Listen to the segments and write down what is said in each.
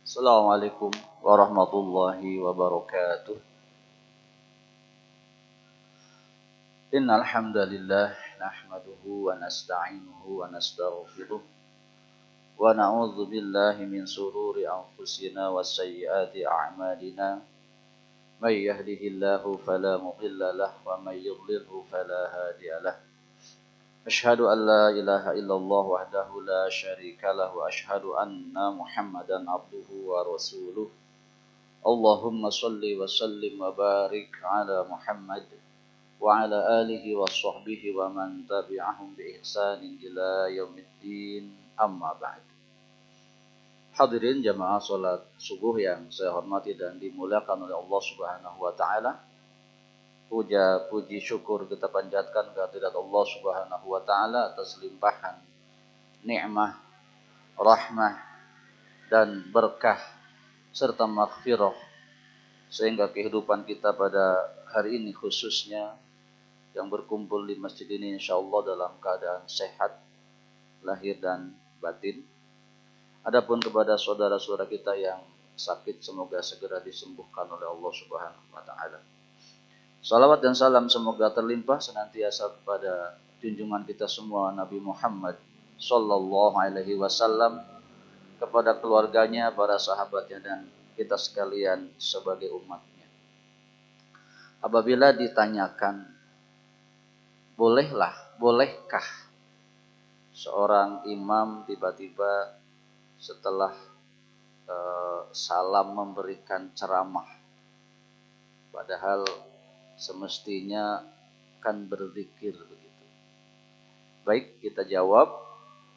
Assalamualaikum warahmatullahi wabarakatuh. Innal hamdalillah nahmaduhu wa nasta'inuhu wa nastaghfiruh wa na'udzu billahi min shururi anfusina wa sayyiati a'malina. May yahdihillahu fala mudilla lahu wa may yudlilhu fala hadiya lahu. Asyhadu an la ilaha illallah wahdahu la syarika lahu wa asyhadu anna Muhammadan abduhu wa rasuluh. Allahumma salli wa sallim wa barik ala Muhammad wa ala alihi wa sahbihi wa man tabi'ahum bi ihsanin ila yaumiddin, amma ba'd. Hadirin jamaah salat subuh yang saya hormati dan dimuliakan oleh Allah Subhanahu wa taala. Puja puji syukur kita panjatkan kehadirat Allah Subhanahu wa taala atas limpahan nikmah, rahmah dan berkah serta maghfirah sehingga kehidupan kita pada hari ini khususnya yang berkumpul di masjid ini insyaallah dalam keadaan sehat lahir dan batin. Adapun kepada saudara-saudara kita yang sakit semoga segera disembuhkan oleh Allah Subhanahu wa taala. Salawat dan salam semoga terlimpah senantiasa kepada junjungan kita semua Nabi Muhammad sallallahu alaihi wasallam, kepada keluarganya, para sahabatnya dan kita sekalian sebagai umatnya. Apabila ditanyakan bolehkah seorang imam tiba-tiba setelah salam memberikan ceramah, padahal semestinya kan berzikir begitu. Baik, kita jawab,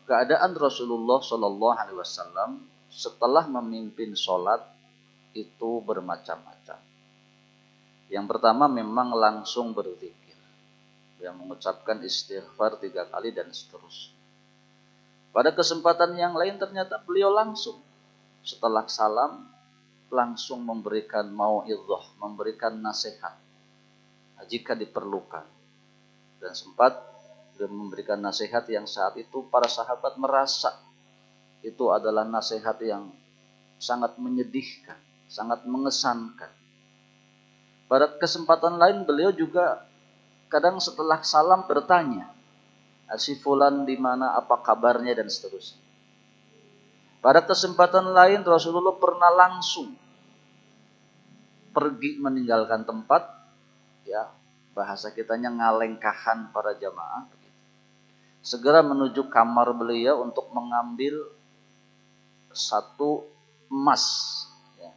keadaan Rasulullah Shallallahu Alaihi Wasallam setelah memimpin sholat itu bermacam-macam. Yang pertama memang langsung berzikir, yang mengucapkan istighfar 3 kali dan seterusnya. Pada kesempatan yang lain ternyata beliau langsung setelah salam langsung memberikan mau'izah, memberikan nasihat jika diperlukan. Dan sempat memberikan nasihat yang saat itu para sahabat merasa itu adalah nasihat yang sangat menyedihkan, sangat mengesankan. Pada kesempatan lain beliau juga kadang setelah salam bertanya, si fulan di mana, apa kabarnya dan seterusnya. Pada kesempatan lain Rasulullah pernah langsung pergi meninggalkan tempat, ya bahasa kitanya ngalengkahan para jamaah, segera menuju kamar beliau untuk mengambil satu emas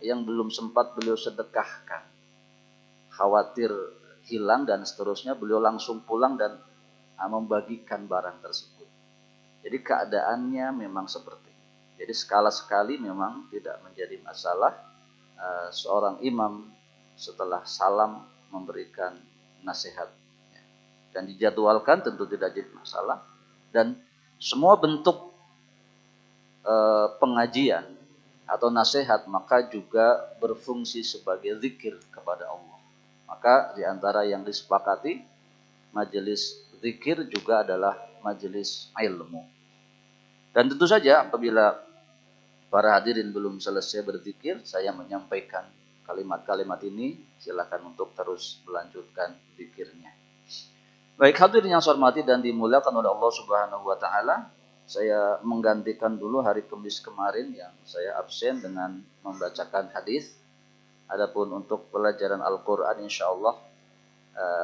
yang belum sempat beliau sedekahkan. Khawatir hilang dan seterusnya, beliau langsung pulang dan membagikan barang tersebut. Jadi keadaannya memang seperti itu. Jadi sekali memang tidak menjadi masalah seorang imam setelah salam memberikan nasihat. Dan dijadwalkan tentu tidak jadi masalah. Dan semua bentuk pengajian atau nasihat maka juga berfungsi sebagai zikir kepada Allah. Maka di antara yang disepakati, majelis zikir juga adalah majelis ilmu. Dan tentu saja apabila para hadirin belum selesai berzikir, saya menyampaikan kalimat-kalimat ini, silakan untuk terus melanjutkan zikirnya. Baik, hadirin yang saya hormati dan dimuliakan oleh Allah Subhanahu wa taala, saya menggantikan dulu hari Kamis kemarin yang saya absen dengan membacakan hadis. Adapun untuk pelajaran Al-Qur'an insyaallah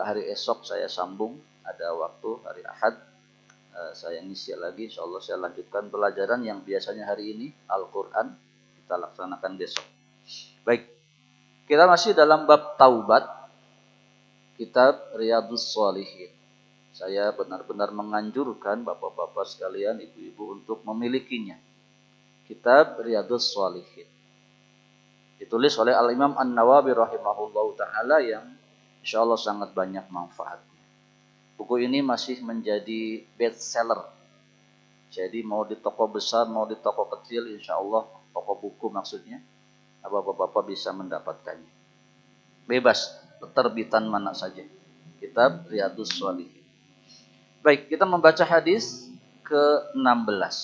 hari esok saya sambung, ada waktu hari Ahad saya ngisi lagi, insyaallah saya lanjutkan pelajaran yang biasanya hari ini Al-Qur'an kita laksanakan besok. Baik, kita masih dalam bab taubat, kitab Riyadhus Shalihin. Saya benar-benar menganjurkan bapak-bapak sekalian, ibu-ibu untuk memilikinya. Kitab Riyadhus Shalihin ditulis oleh Al-Imam An-Nawawi rahimahullahu ta'ala yang insyaallah sangat banyak manfaatnya. Buku ini masih menjadi best seller. Jadi mau di toko besar, mau di toko kecil, insyaallah toko buku maksudnya, bapak-bapak bisa mendapatkannya. Bebas, terbitan mana saja. Kitab Riyadhus Shalihin. Baik, kita membaca hadis ke-16.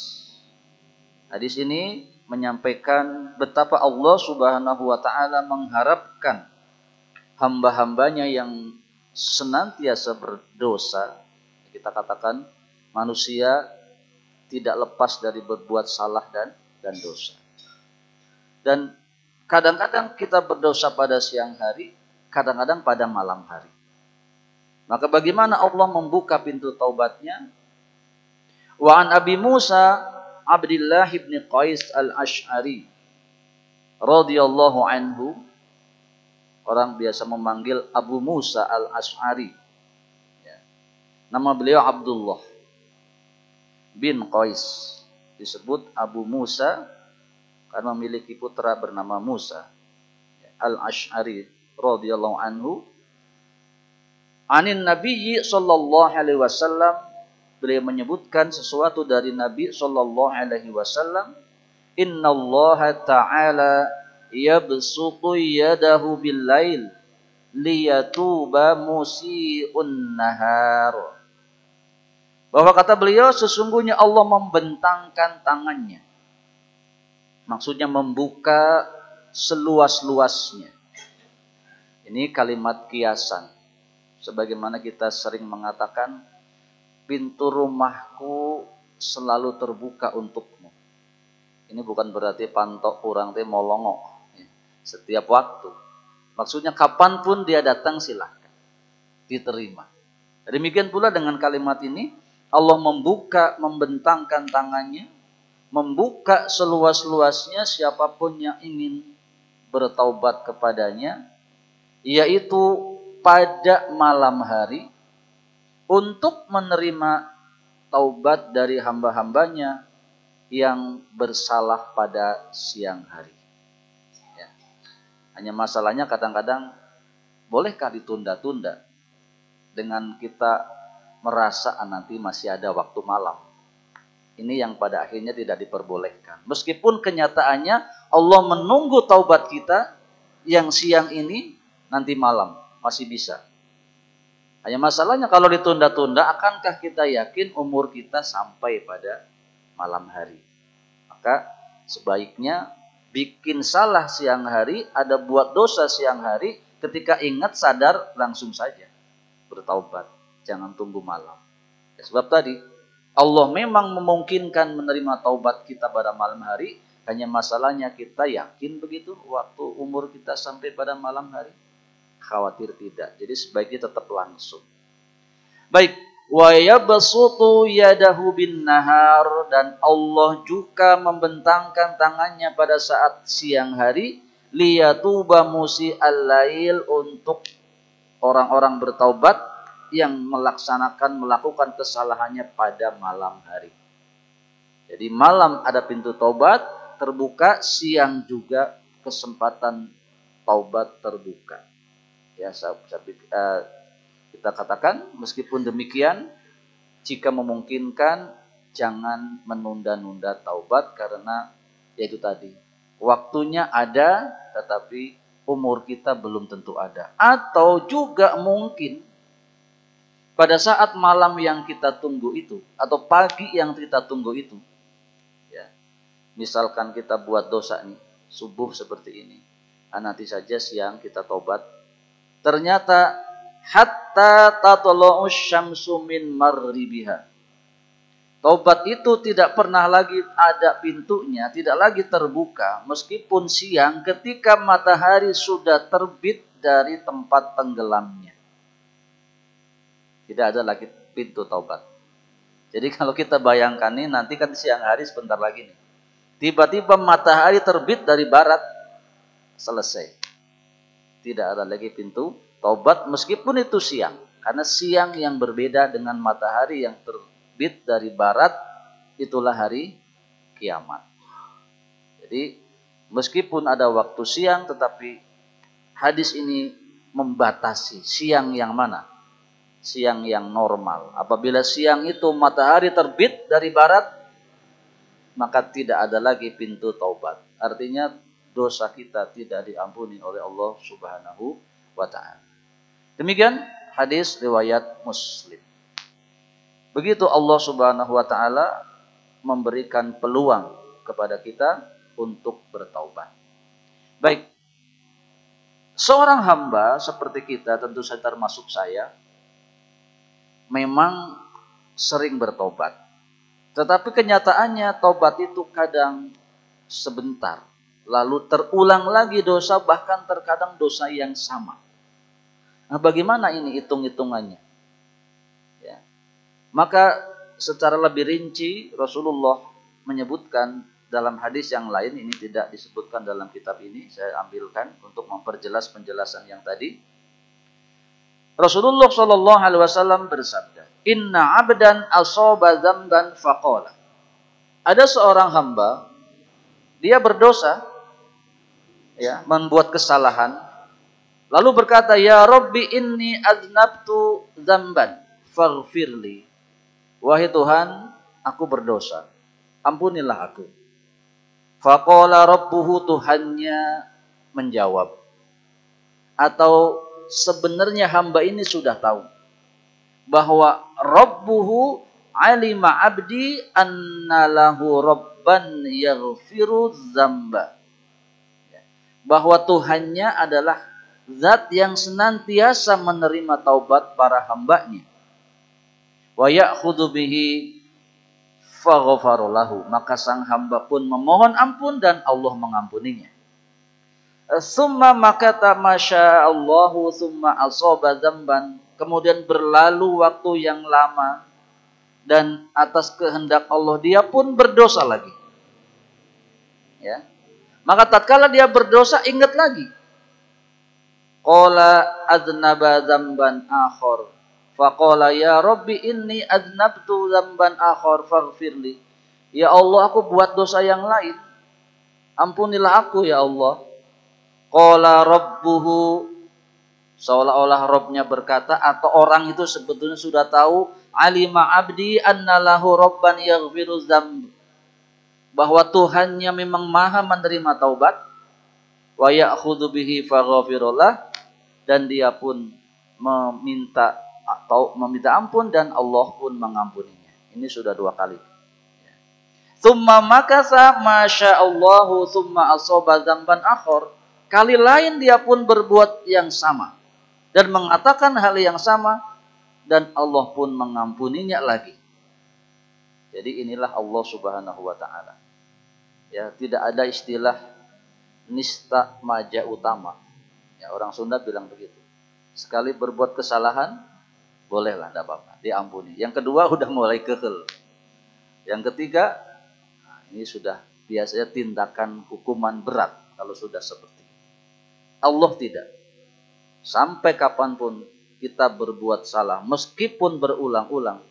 Hadis ini menyampaikan betapa Allah Subhanahu wa taala mengharapkan hamba-hambanya yang senantiasa berdosa. Kita katakan manusia tidak lepas dari berbuat salah dan dosa. Dan kadang-kadang kita berdosa pada siang hari, kadang-kadang pada malam hari. Maka bagaimana Allah membuka pintu taubatnya? Wa an Abi Musa Abdullah bin Qais al-Ash'ari radhiyallahu anhu, orang biasa memanggil Abu Musa al-Ash'ari. Ya. Nama beliau Abdullah bin Qais, disebut Abu Musa karena memiliki putra bernama Musa al-Ash'ari radhiyallahu anhu. Anin Nabi sallallahu alaihi wasallam, beliau menyebutkan sesuatu dari Nabi sallallahu alaihi wasallam, innallaha ta'ala yabsutu yadahu bil-lail liyatuba musii'un nahar. Bahwa kata beliau, sesungguhnya Allah membentangkan tangannya. Maksudnya membuka seluas-luasnya. Ini kalimat kiasan. Sebagaimana kita sering mengatakan, pintu rumahku selalu terbuka untukmu. Ini bukan berarti pantok orang teh molongok. Setiap waktu. Maksudnya kapanpun dia datang silahkan. Diterima. Demikian pula dengan kalimat ini, Allah membuka, membentangkan tangannya, membuka seluas-luasnya siapapun yang ingin bertaubat kepadanya, yaitu pada malam hari, untuk menerima taubat dari hamba-hambanya yang bersalah pada siang hari. Ya. Hanya masalahnya kadang-kadang bolehkah ditunda-tunda dengan kita merasa nanti masih ada waktu malam. Ini yang pada akhirnya tidak diperbolehkan. Meskipun kenyataannya Allah menunggu taubat kita yang siang ini nanti malam masih bisa. Hanya masalahnya kalau ditunda-tunda, akankah kita yakin umur kita sampai pada malam hari? Maka sebaiknya bikin salah siang hari, ada buat dosa siang hari, ketika ingat sadar langsung saja bertaubat. Jangan tunggu malam. Ya, sebab tadi Allah memang memungkinkan menerima taubat kita pada malam hari. Hanya masalahnya kita yakin begitu waktu umur kita sampai pada malam hari? Khawatir tidak. Jadi sebaiknya tetap langsung. Baik. Wa yabsutu yadahu bin nahar, dan Allah juga membentangkan tangannya pada saat siang hari, liyatuba musi al-lail, untuk orang-orang bertaubat yang melakukan kesalahannya pada malam hari. Jadi malam ada pintu taubat terbuka, siang juga kesempatan taubat terbuka. Ya, kita katakan meskipun demikian, jika memungkinkan jangan menunda-nunda taubat, karena yaitu tadi waktunya ada tetapi umur kita belum tentu ada. Atau juga mungkin pada saat malam yang kita tunggu itu, atau pagi yang kita tunggu itu, ya, misalkan kita buat dosa nih, subuh seperti ini, nanti saja siang kita tobat, ternyata hatta tatlu'us syamsu min maghribiha, taubat itu tidak pernah lagi ada pintunya, tidak lagi terbuka, meskipun siang ketika matahari sudah terbit dari tempat tenggelamnya. Tidak ada lagi pintu taubat. Jadi kalau kita bayangkan nih, nanti kan siang hari sebentar lagi nih. Tiba-tiba matahari terbit dari barat, selesai. Tidak ada lagi pintu taubat meskipun itu siang. Karena siang yang berbeda dengan matahari yang terbit dari barat, itulah hari kiamat. Jadi meskipun ada waktu siang, tetapi hadis ini membatasi siang yang mana? Siang yang normal. Apabila siang itu matahari terbit dari barat, maka tidak ada lagi pintu taubat. Artinya dosa kita tidak diampuni oleh Allah Subhanahu wa ta'ala. Demikian hadis riwayat Muslim. Begitu Allah Subhanahu wa ta'ala memberikan peluang kepada kita untuk bertaubat. Baik, seorang hamba seperti kita, tentu saja termasuk saya, memang sering bertobat. Tetapi kenyataannya tobat itu kadang sebentar, lalu terulang lagi dosa, bahkan terkadang dosa yang sama. Nah, bagaimana ini hitung-hitungannya? Ya. Maka secara lebih rinci Rasulullah menyebutkan dalam hadis yang lain, ini tidak disebutkan dalam kitab ini, saya ambilkan untuk memperjelas penjelasan yang tadi. Rasulullah Shallallahu Alaihi Wasallam bersabda, Inna abdan asoba zamban faqala. Ada seorang hamba, dia berdosa, ya, membuat kesalahan, lalu berkata, Ya Rabbi inni aznabtu zamban faghfirli. Wahai Tuhan, aku berdosa, ampunilah aku. Faqala rabbuhu, Tuhannya menjawab, atau sebenarnya hamba ini sudah tahu bahwa Rabbuhu alima abdi annalahu rabban yaghfiru dzamba. Bahwa Tuhannya adalah zat yang senantiasa menerima taubat para hambanya. Wa ya'khudhu bihi faghfara lahu. Maka sang hamba pun memohon ampun dan Allah mengampuninya. Summa makata masya Allahu summa asaba dzamban. Kemudian berlalu waktu yang lama dan atas kehendak Allah dia pun berdosa lagi. Ya. Maka tatkala dia berdosa, ingat lagi. Qala aznaba dzamban akhar. Faqala ya Rabbi inni aznabtu dzamban akhar faghfirli. Ya Allah, aku buat dosa yang lain, ampunilah aku ya Allah. Qala rabbuhu, seolah-olah Robnya berkata, atau orang itu sebetulnya sudah tahu, alima abdi annalahu rabban yaghfiru dzamb, bahwa Tuhannya memang maha menerima taubat, wa ya'khudhu bihi faghfirullah, dan dia pun meminta ampun dan Allah pun mengampuninya. Ini sudah 2 kali. Tsumma makasa masya Allahu tsumma asaba dzamban akhar. Kali lain dia pun berbuat yang sama dan mengatakan hal yang sama dan Allah pun mengampuninya lagi. Jadi inilah Allah Subhanahu wa taala. Ya, tidak ada istilah nista maja utama. Ya, orang Sunda bilang begitu. Sekali berbuat kesalahan, bolehlah, tidak apa-apa, diampuni. Yang kedua udah mulai kekeh. Yang ketiga, nah, ini sudah biasanya tindakan hukuman berat kalau sudah seperti itu. Allah tidak. Sampai kapanpun kita berbuat salah, meskipun berulang-ulang,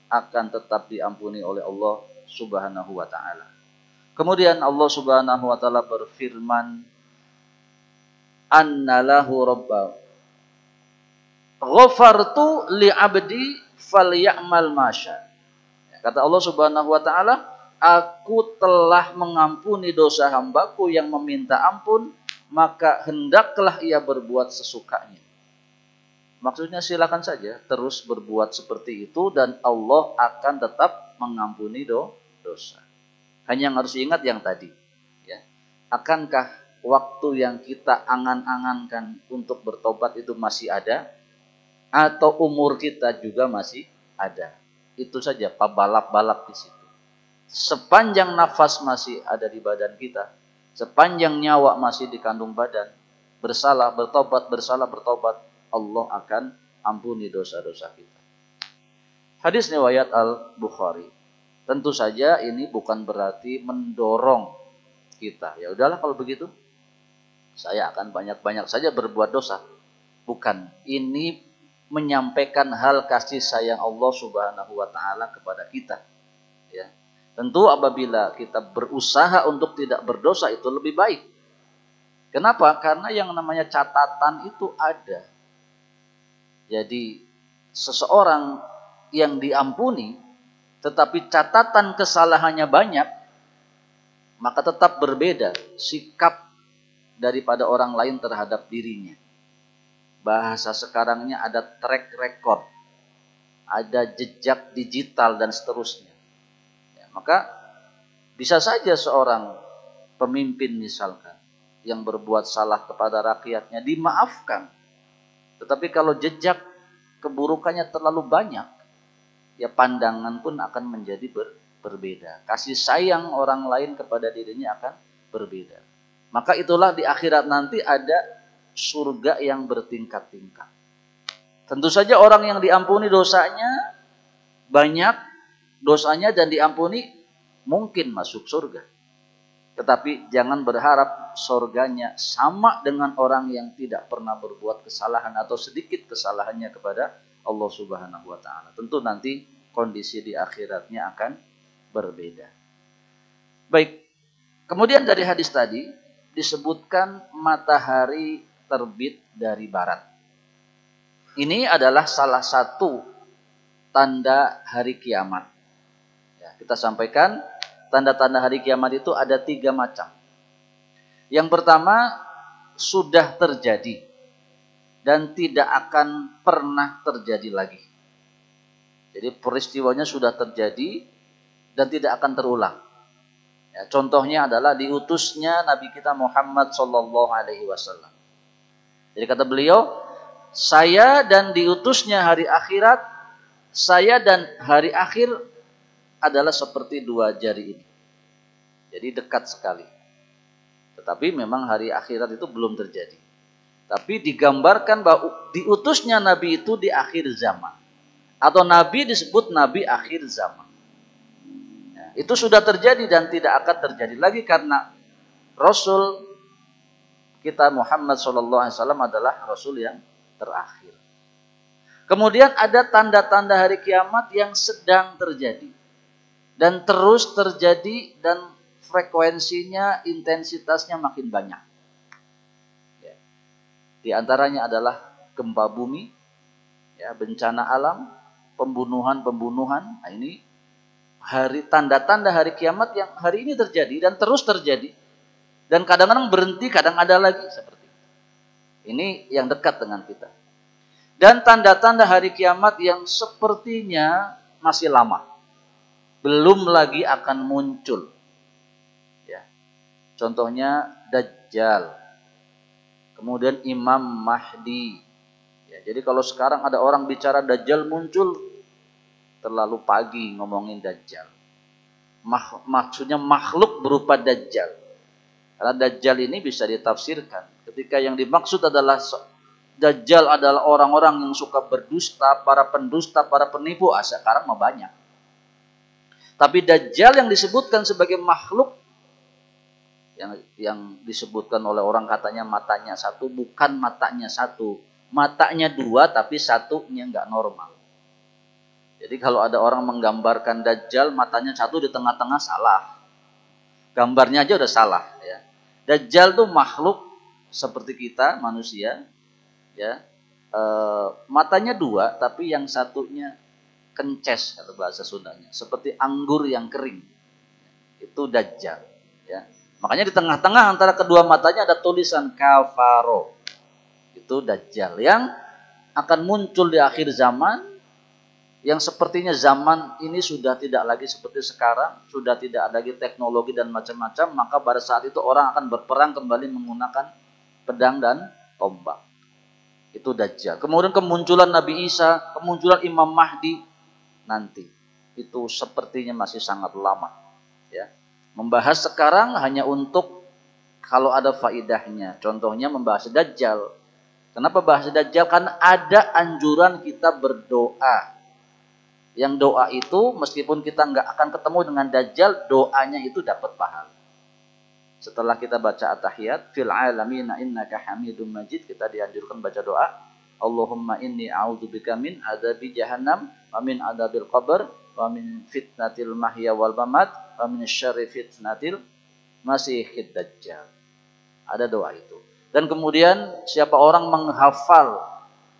akan tetap diampuni oleh Allah Subhanahu wa ta'ala. Kemudian Allah Subhanahu wa ta'ala berfirman, Annalahu rabba ghafartu li'abdi falya'mal masya. Kata Allah Subhanahu wa ta'ala, aku telah mengampuni dosa hambaku yang meminta ampun, maka hendaklah ia berbuat sesukanya. Maksudnya silakan saja terus berbuat seperti itu dan Allah akan tetap mengampuni dosa. Hanya yang harus ingat yang tadi. Ya. Akankah waktu yang kita angan-angankan untuk bertobat itu masih ada? Atau umur kita juga masih ada? Itu saja, balap-balap di situ. Sepanjang nafas masih ada di badan kita, sepanjang nyawa masih di kandung badan, bersalah, bertobat, Allah akan ampuni dosa-dosa kita. Hadis riwayat Al-Bukhari. Tentu saja ini bukan berarti mendorong kita. Ya udahlah kalau begitu, saya akan banyak-banyak saja berbuat dosa. Bukan. Ini menyampaikan hal kasih sayang Allah Subhanahu wa ta'ala kepada kita. Ya. Tentu apabila kita berusaha untuk tidak berdosa itu lebih baik. Kenapa? Karena yang namanya catatan itu ada. Jadi seseorang yang diampuni tetapi catatan kesalahannya banyak, maka tetap berbeda sikap daripada orang lain terhadap dirinya. Bahasa sekarangnya ada track record, ada jejak digital dan seterusnya. Ya, maka bisa saja seorang pemimpin misalkan yang berbuat salah kepada rakyatnya dimaafkan. Tetapi kalau jejak keburukannya terlalu banyak, ya pandangan pun akan menjadi berbeda. Kasih sayang orang lain kepada dirinya akan berbeda. Maka itulah di akhirat nanti ada surga yang bertingkat-tingkat. Tentu saja orang yang diampuni dosanya banyak, dosanya dan diampuni mungkin masuk surga. Tetapi jangan berharap surganya sama dengan orang yang tidak pernah berbuat kesalahan atau sedikit kesalahannya kepada Allah Subhanahu wa taala. Tentu nanti kondisi di akhiratnya akan berbeda. Baik. Kemudian dari hadis tadi disebutkan matahari terbit dari barat. Ini adalah salah satu tanda hari kiamat. Ya, kita sampaikan tanda-tanda hari kiamat itu ada 3 macam. Yang pertama, sudah terjadi dan tidak akan pernah terjadi lagi. Jadi peristiwanya sudah terjadi dan tidak akan terulang. Ya, contohnya adalah diutusnya Nabi kita Muhammad Sallallahu Alaihi Wasallam. Jadi kata beliau, saya dan diutusnya hari akhirat, saya dan hari akhir adalah seperti 2 jari ini. Jadi dekat sekali. Tetapi memang hari akhirat itu belum terjadi. Tapi digambarkan bahwa diutusnya Nabi itu di akhir zaman. Atau Nabi disebut Nabi akhir zaman. Ya, itu sudah terjadi dan tidak akan terjadi lagi karena Rasul kita Muhammad SAW adalah Rasul yang terakhir. Kemudian ada tanda-tanda hari kiamat yang sedang terjadi. Dan terus terjadi dan frekuensinya, intensitasnya makin banyak. Ya. Di antaranya adalah gempa bumi, ya, bencana alam, pembunuhan. Nah, ini tanda-tanda hari kiamat yang hari ini terjadi dan terus terjadi. Dan kadang-kadang berhenti, kadang ada lagi seperti itu. Ini yang dekat dengan kita. Dan tanda-tanda hari kiamat yang sepertinya masih lama. Belum lagi akan muncul. Ya. Contohnya Dajjal. Kemudian Imam Mahdi. Ya, jadi kalau sekarang ada orang bicara Dajjal muncul, terlalu pagi ngomongin Dajjal. Maksudnya makhluk berupa Dajjal. Karena Dajjal ini bisa ditafsirkan. Ketika yang dimaksud adalah Dajjal adalah orang-orang yang suka berdusta, para pendusta, para penipu. Sekarang mah banyak. Tapi Dajjal yang disebutkan sebagai makhluk yang disebutkan oleh orang katanya matanya 1, bukan matanya 1. Matanya 2 tapi satunya nggak normal. Jadi kalau ada orang menggambarkan Dajjal matanya 1 di tengah-tengah salah. Gambarnya aja udah salah. Ya. Dajjal tuh makhluk seperti kita manusia. Ya, matanya 2 tapi yang satunya kences kata bahasa Sundanya, seperti anggur yang kering. Itu Dajjal, ya. Makanya di tengah-tengah antara kedua matanya ada tulisan kafaro. Itu Dajjal yang akan muncul di akhir zaman, yang sepertinya zaman ini sudah tidak lagi seperti sekarang, sudah tidak ada lagi teknologi dan macam-macam, maka pada saat itu orang akan berperang kembali menggunakan pedang dan tombak. Itu Dajjal. Kemudian kemunculan Nabi Isa, kemunculan Imam Mahdi nanti. Itu sepertinya masih sangat lama. Ya. Membahas sekarang hanya untuk kalau ada faidahnya. Contohnya membahas Dajjal. Kenapa bahas Dajjal? Karena ada anjuran kita berdoa. Yang doa itu meskipun kita nggak akan ketemu dengan Dajjal, doanya itu dapat pahala. Setelah kita baca at-tahiyat, fil alamina innaka hamidum majid, kita dianjurkan baca doa. Allahumma inni a'udzubika min adzabi jahannam wa min adzabil qabr wa min fitnatil mahya wal mamat wa min syarri fitnatil masihid dajjal. Ada doa itu. Dan kemudian siapa orang menghafal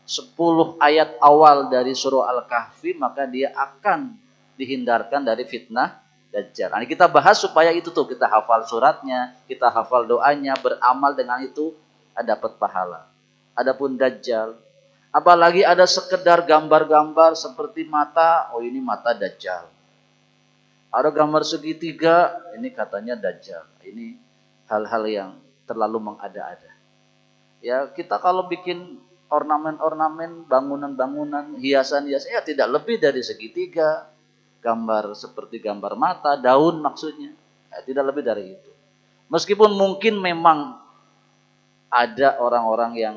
10 ayat awal dari surah Al-Kahfi, maka dia akan dihindarkan dari fitnah Dajjal. Nah, kita bahas supaya itu tuh kita hafal suratnya, kita hafal doanya, beramal dengan itu dapat pahala. Adapun Dajjal, apalagi ada sekedar gambar-gambar seperti mata, oh ini mata Dajjal. Ada gambar segitiga, ini katanya Dajjal. Ini hal-hal yang terlalu mengada-ada. Ya, kita kalau bikin ornamen-ornamen, bangunan-bangunan, hiasan-hiasan, ya tidak lebih dari segitiga, gambar seperti gambar mata, daun maksudnya. Ya, tidak lebih dari itu. Meskipun mungkin memang ada orang-orang yang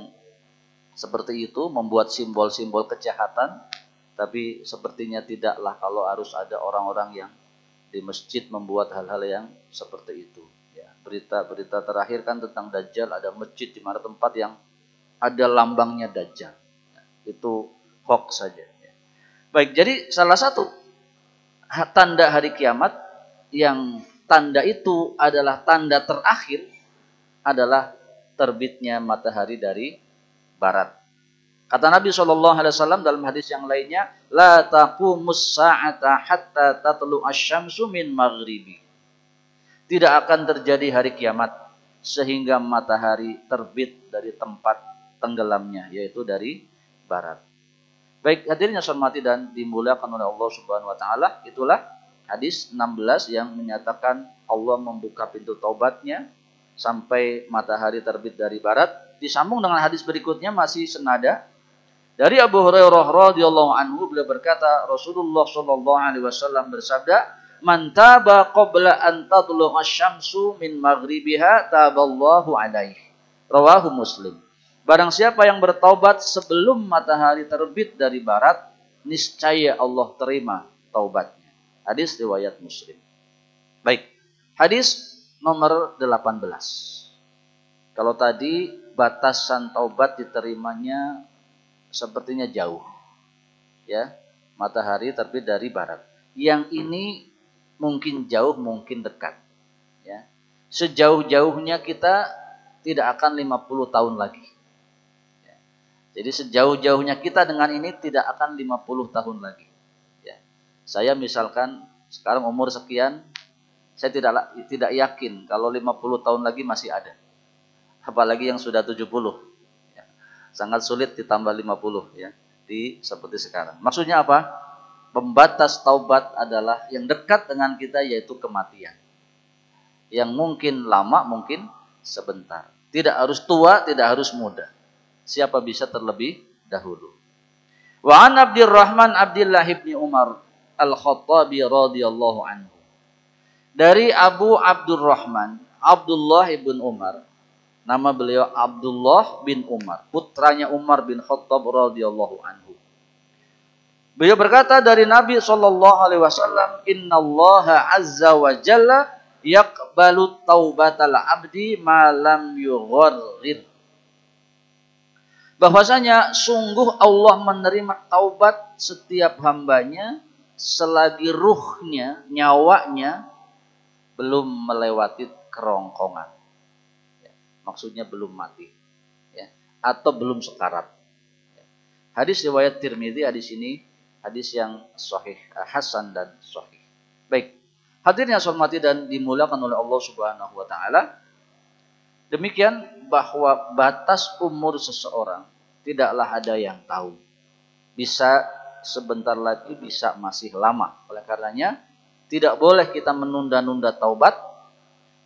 seperti itu, membuat simbol-simbol kejahatan, tapi sepertinya tidaklah kalau harus ada orang-orang yang di masjid membuat hal-hal yang seperti itu. Ya, berita-berita terakhir kan tentang Dajjal, ada masjid di mana tempat yang ada lambangnya Dajjal. Ya, itu hoax saja. Ya. Baik, jadi salah satu tanda hari kiamat yang tanda itu adalah tanda terakhir adalah terbitnya matahari dari barat. Kata Nabi SAW dalam hadis yang lainnya, la taqumus sa'ata hatta tatlu asy-syamsu min maghribi. Tidak akan terjadi hari kiamat sehingga matahari terbit dari tempat tenggelamnya, yaitu dari barat. Baik, hadirin yang saya hormati dan dimuliakan oleh Allah Subhanahu wa taala, itulah hadis 16 yang menyatakan Allah membuka pintu taubatnya sampai matahari terbit dari barat. Disambung dengan hadis berikutnya masih senada dari Abu Hurairah radhiyallahu anhu, beliau berkata, Rasulullah sallallahu alaihi wasallam bersabda, "Man taba qabla an tatlu'a asy-syamsu min maghribiha taballahu alaihi." Rawahu Muslim. Barang siapa yang bertaubat sebelum matahari terbit dari barat, niscaya Allah terima taubatnya. Hadis riwayat Muslim. Baik. Hadis nomor 18. Kalau tadi batasan taubat diterimanya sepertinya jauh. Ya, matahari terbit dari barat. Yang ini mungkin jauh, mungkin dekat. Ya. Sejauh-jauhnya kita tidak akan 50 tahun lagi. Ya. Jadi sejauh-jauhnya kita dengan ini tidak akan 50 tahun lagi. Ya. Saya misalkan sekarang umur sekian, saya tidak yakin kalau 50 tahun lagi masih ada. Apalagi yang sudah 70. Ya. Sangat sulit ditambah 50 ya. Seperti sekarang. Maksudnya apa? Pembatas taubat adalah yang dekat dengan kita, yaitu kematian. Yang mungkin lama, mungkin sebentar. Tidak harus tua, tidak harus muda. Siapa bisa terlebih dahulu. Wa an Abdurrahman Abdullah ibn Umar Al-Khattabi radhiyallahu anhu. Dari Abu Abdurrahman Abdullah ibn Umar, nama beliau Abdullah bin Umar, putranya Umar bin Khattab radhiyallahu anhu. Beliau berkata dari Nabi SAW, Innallaha azza wa jalla yaqbalu taubatal abdi malam yugharrir. Bahwasanya sungguh Allah menerima taubat setiap hambanya selagi ruhnya, nyawanya belum melewati kerongkongan. Maksudnya belum mati. Ya. Atau belum sekarat. Ya. Hadis riwayat Tirmidzi, hadis ini hadis yang sahih, hasan dan sahih. Baik. Hadirin yang saya hormati dan dimuliakan oleh Allah Subhanahu wa taala. Demikian bahwa batas umur seseorang tidaklah ada yang tahu. Bisa sebentar lagi, bisa masih lama. Oleh karenanya tidak boleh kita menunda-nunda taubat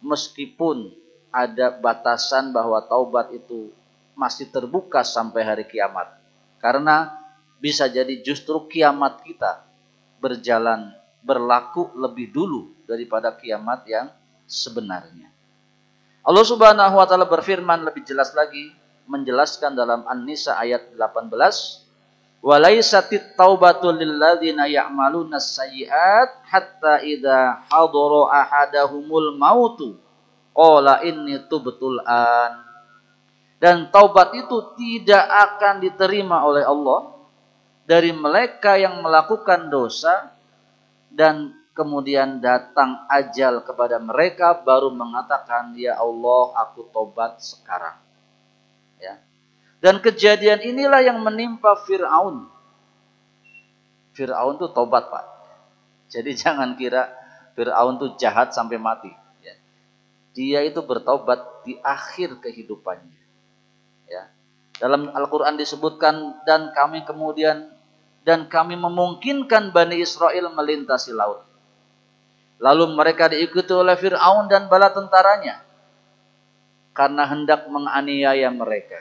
meskipun ada batasan bahwa taubat itu masih terbuka sampai hari kiamat. Karena bisa jadi justru kiamat kita berlaku lebih dulu daripada kiamat yang sebenarnya. Allah Subhanahu wa taala berfirman lebih jelas lagi, menjelaskan dalam An-Nisa ayat 18, "Walaisatit taubatu lil ladzina ya'maluna as-sayyi'at hatta idza hadara ahadahumul mautu qala inni tubtul an." Dan taubat itu tidak akan diterima oleh Allah dari mereka yang melakukan dosa dan kemudian datang ajal kepada mereka baru mengatakan, "Ya Allah, aku tobat sekarang." Ya. Dan kejadian inilah yang menimpa Fir'aun. Fir'aun itu tobat, Pak. Jadi jangan kira Fir'aun itu jahat sampai mati. Ya. Dia itu bertobat di akhir kehidupannya. Ya. Dalam Al-Quran disebutkan, dan kami memungkinkan Bani Israel melintasi laut. Lalu mereka diikuti oleh Fir'aun dan bala tentaranya. karena hendak menganiaya mereka.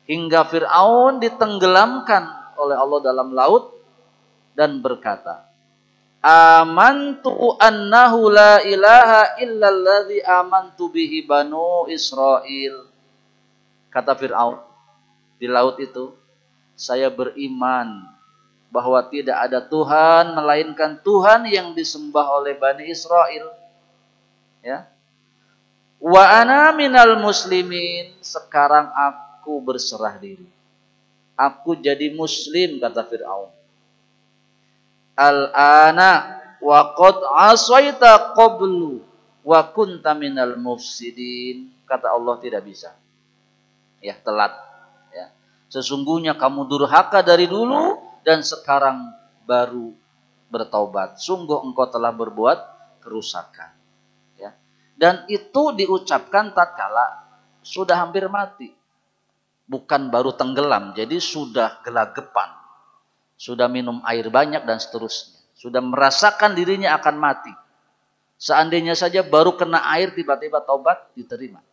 Hingga Fir'aun ditenggelamkan oleh Allah dalam laut dan berkata, Amantu annahu la ilaha illalladzi amantu bihi banu Israel. Kata Fir'aun di laut itu, saya beriman bahwa tidak ada Tuhan melainkan Tuhan yang disembah oleh Bani Israel. Ya. Wa ana minal muslimin. Sekarang aku berserah diri. Aku jadi muslim, kata Fir'aun. Al-ana wa qad asaita qablu wa kunta minal mufsidin. Kata Allah, tidak bisa. Ya, telat. Ya. Sesungguhnya kamu durhaka dari dulu dan sekarang baru bertaubat. Sungguh engkau telah berbuat kerusakan. Ya. Dan itu diucapkan tatkala sudah hampir mati. Bukan baru tenggelam, jadi sudah gelagapan. Sudah minum air banyak dan seterusnya. Sudah merasakan dirinya akan mati. Seandainya saja baru kena air tiba-tiba taubat diterima.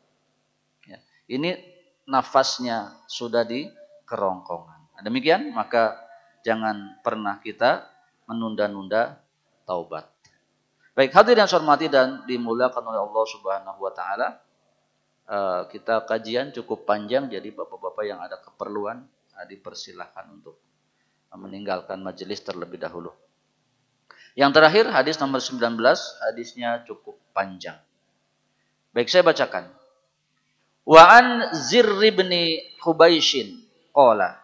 Ya. Ini nafasnya sudah di kerongkongan. Demikian, maka jangan pernah kita menunda-nunda taubat. Baik, hadirin yang saya hormati dan dimuliakan oleh Allah Subhanahu wa taala. Kita kajian cukup panjang, jadi bapak-bapak yang ada keperluan dipersilahkan untuk meninggalkan majelis terlebih dahulu. Yang terakhir hadis nomor 19, hadisnya cukup panjang. Baik, saya bacakan. Wa an Zirr ibn Hubaishin qala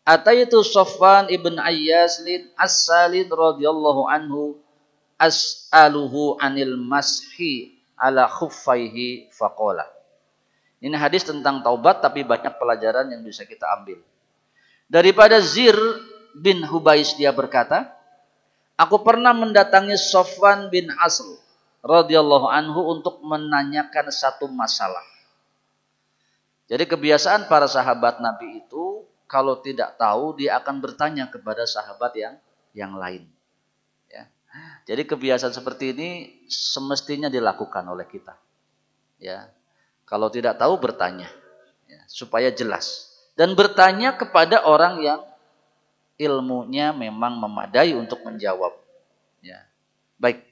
ataitu Safwan ibn Ayyaslin as-Salin radhiyallahu anhu as'aluhu anil mashi ala khuffaihi faqala. Ini hadis tentang taubat tapi banyak pelajaran yang bisa kita ambil. Daripada Zirr bin Hubais dia berkata, aku pernah mendatangi Safwan bin Asl radhiyallahu anhu untuk menanyakan satu masalah. Jadi kebiasaan para sahabat Nabi itu kalau tidak tahu dia akan bertanya kepada sahabat yang lain. Ya. Jadi kebiasaan seperti ini semestinya dilakukan oleh kita. Ya. Kalau tidak tahu bertanya, ya, supaya jelas. Dan bertanya kepada orang yang ilmunya memang memadai untuk menjawab. Ya. Baik.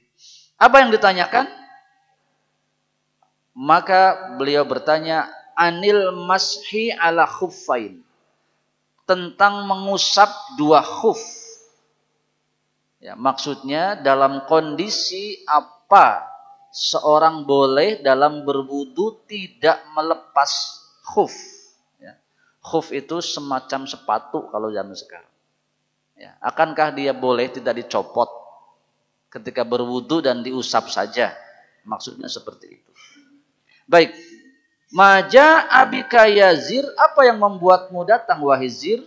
Apa yang ditanyakan? Maka beliau bertanya, anil mashi ala khuffain. Tentang mengusap dua khuf. Ya, maksudnya dalam kondisi apa seorang boleh dalam berwudu tidak melepas khuf. Ya. Khuf itu semacam sepatu kalau zaman sekarang. Ya. Akankah dia boleh tidak dicopot ketika berwudu dan diusap saja? Maksudnya seperti itu. Baik. Maja abika ya Zir, apa yang membuatmu datang wahai Zir?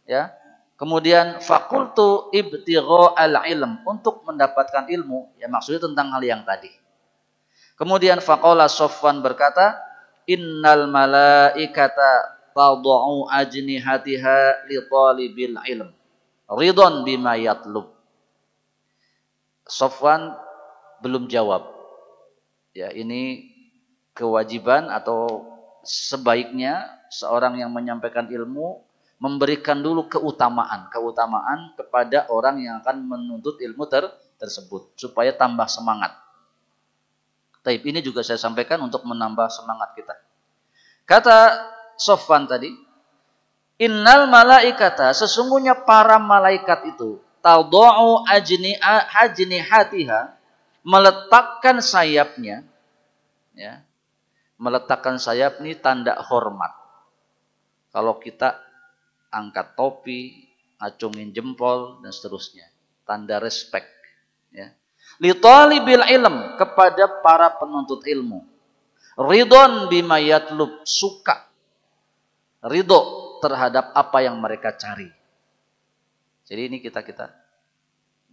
Ya. Kemudian fakultu ibtigha al-ilm, untuk mendapatkan ilmu, ya maksudnya tentang hal yang tadi. Kemudian faqala Safwan berkata, innal malaikata tad'u ajnihatiha li talibil ilm ridon bima yatlub. Safwan belum jawab. Ya, ini kewajiban atau sebaiknya seorang yang menyampaikan ilmu memberikan dulu keutamaan kepada orang yang akan menuntut ilmu tersebut supaya tambah semangat. Taib, ini juga saya sampaikan untuk menambah semangat kita. Kata Safwan tadi, innal malaikata, sesungguhnya para malaikat itu tad'u ajnihatiha, meletakkan sayapnya, ya. Meletakkan sayap ini tanda hormat. Kalau kita angkat topi, acungin jempol dan seterusnya, tanda respect, ya. Li talibil ilm, kepada para penuntut ilmu. Ridon bima yatlub, suka, ridho terhadap apa yang mereka cari. Jadi ini kita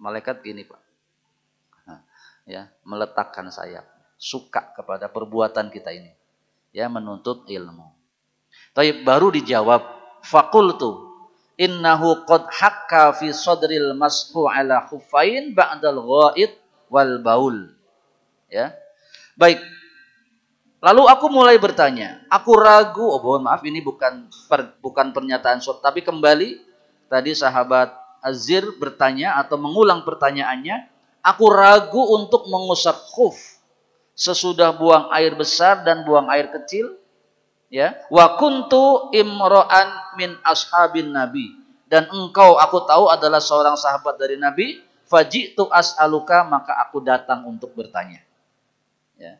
malaikat gini Pak, ya, meletakkan sayap, suka kepada perbuatan kita ini, ya, menuntut ilmu. Tapi baru dijawab, faqultu innahu qad hakka fi sadril mashu ala khuffain ba'dal ghaid wal baul. Ya. Baik. Lalu aku mulai bertanya. Aku ragu. Oh, mohon maaf, ini bukan pernyataan short. Tapi kembali, tadi sahabat Azir bertanya atau mengulang pertanyaannya. Aku ragu untuk mengusap khuf sesudah buang air besar dan buang air kecil. Ya, wa kuntu imro'an min ashabin nabi, dan engkau aku tahu adalah seorang sahabat dari Nabi. Faji'tu as'aluka, maka aku datang untuk bertanya. Ya.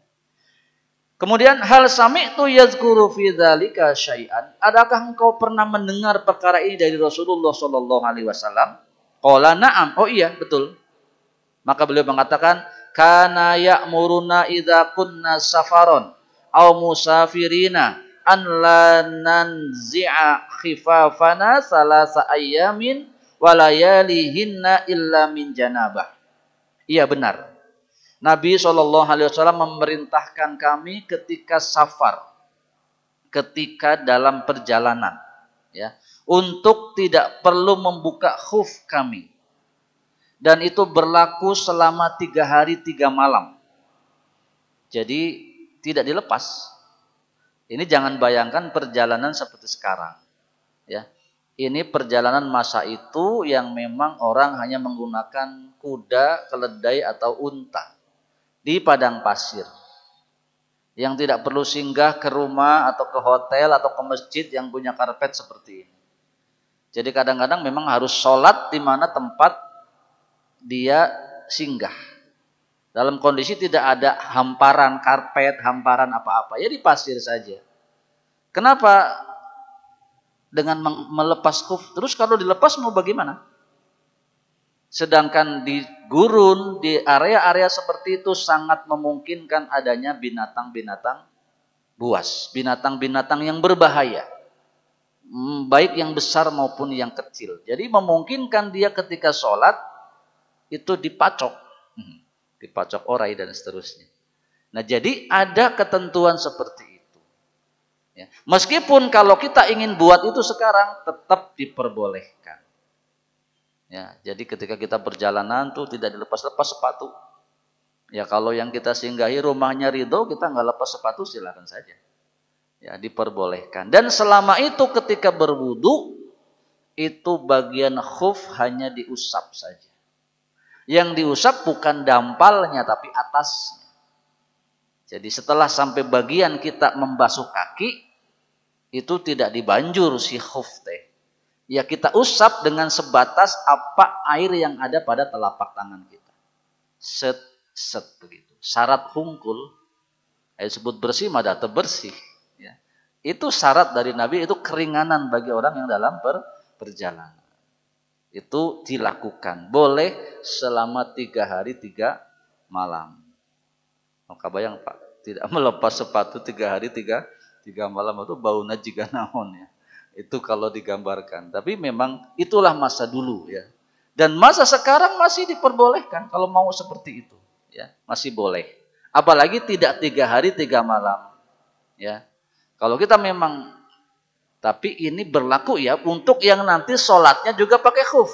Kemudian hal sami'tu yazkuru fi dzalika syai'an, adakah engkau pernah mendengar perkara ini dari Rasulullah sallallahu alaihi wasallam? Qala na'am, oh iya betul. Maka beliau mengatakan, kana ya'muruna idza kunna safaron aw musafirina an la nanzi'a khifafana salasa ayyamin wa layalihinna illa min janabah. Iya benar. Nabi SAW memerintahkan kami ketika safar, ketika dalam perjalanan, ya, untuk tidak perlu membuka khuf kami. Dan itu berlaku selama 3 hari 3 malam. Jadi tidak dilepas. Ini jangan bayangkan perjalanan seperti sekarang. Ya, ini perjalanan masa itu yang memang orang hanya menggunakan kuda, keledai atau unta di padang pasir, yang tidak perlu singgah ke rumah atau ke hotel atau ke masjid yang punya karpet seperti ini. Jadi kadang-kadang memang harus sholat di mana tempat dia singgah. Dalam kondisi tidak ada hamparan karpet, hamparan apa-apa, ya di pasir saja. Kenapa? Dengan melepas khuf. Terus kalau dilepas mau bagaimana? Sedangkan di gurun, di area-area seperti itu sangat memungkinkan adanya binatang-binatang buas, binatang-binatang yang berbahaya, baik yang besar maupun yang kecil. Jadi memungkinkan dia ketika sholat itu dipacok, dipacok orai dan seterusnya. Nah, jadi ada ketentuan seperti itu. Ya. Meskipun kalau kita ingin buat itu sekarang tetap diperbolehkan. Ya, jadi ketika kita perjalanan tuh tidak dilepas-lepas sepatu. Ya, kalau yang kita singgahi rumahnya ridho, kita nggak lepas sepatu silakan saja. Ya, diperbolehkan. Dan selama itu ketika berwudu, itu bagian khuf hanya diusap saja. Yang diusap bukan dampalnya tapi atasnya. Jadi setelah sampai bagian kita membasuh kaki, itu tidak dibanjur si khuf teh. Ya kita usap dengan sebatas apa air yang ada pada telapak tangan kita. Set begitu. Syarat hungkul, disebut bersih mada bersih. Ya. Itu syarat dari Nabi, itu keringanan bagi orang yang dalam perjalanan. Itu dilakukan. Boleh selama 3 hari 3 malam. Maka bayang Pak, tidak melepas sepatu 3 hari 3 malam itu bau najiga naon ya. Itu kalau digambarkan. Tapi memang itulah masa dulu ya. Dan masa sekarang masih diperbolehkan kalau mau seperti itu. Ya, masih boleh. Apalagi tidak 3 hari 3 malam. Ya. Kalau kita memang, tapi ini berlaku ya untuk yang nanti sholatnya juga pakai khuf.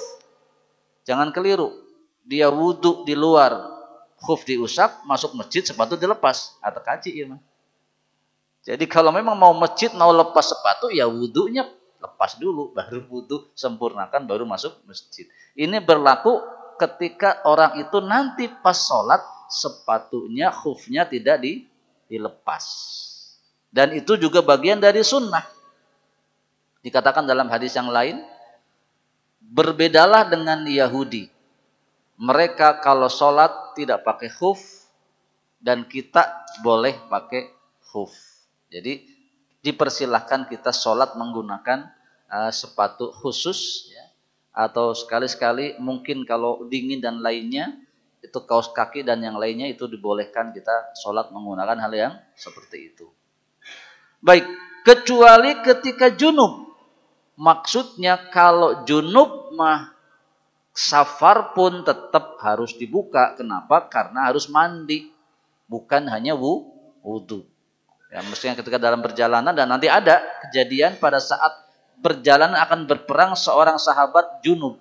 Jangan keliru. Dia wudhu di luar, khuf diusap, masuk masjid sepatu dilepas. Atau kaji ya mah. Jadi kalau memang mau masjid, mau lepas sepatu, ya wudhunya lepas dulu, baru wudhu sempurnakan, baru masuk masjid. Ini berlaku ketika orang itu nanti pas sholat, sepatunya, khufnya tidak dilepas. Dan itu juga bagian dari sunnah. Dikatakan dalam hadis yang lain, berbedalah dengan Yahudi. Mereka kalau sholat tidak pakai khuf, dan kita boleh pakai khuf. Jadi dipersilahkan kita sholat menggunakan sepatu khusus ya. Atau sekali-sekali mungkin kalau dingin dan lainnya, itu kaos kaki dan yang lainnya itu dibolehkan kita sholat menggunakan hal yang seperti itu. Baik, kecuali ketika junub. Maksudnya kalau junub mah safar pun tetap harus dibuka. Kenapa? Karena harus mandi. Bukan hanya wudu. Ya, mestinya ketika dalam perjalanan, dan nanti ada kejadian pada saat perjalanan akan berperang seorang sahabat junub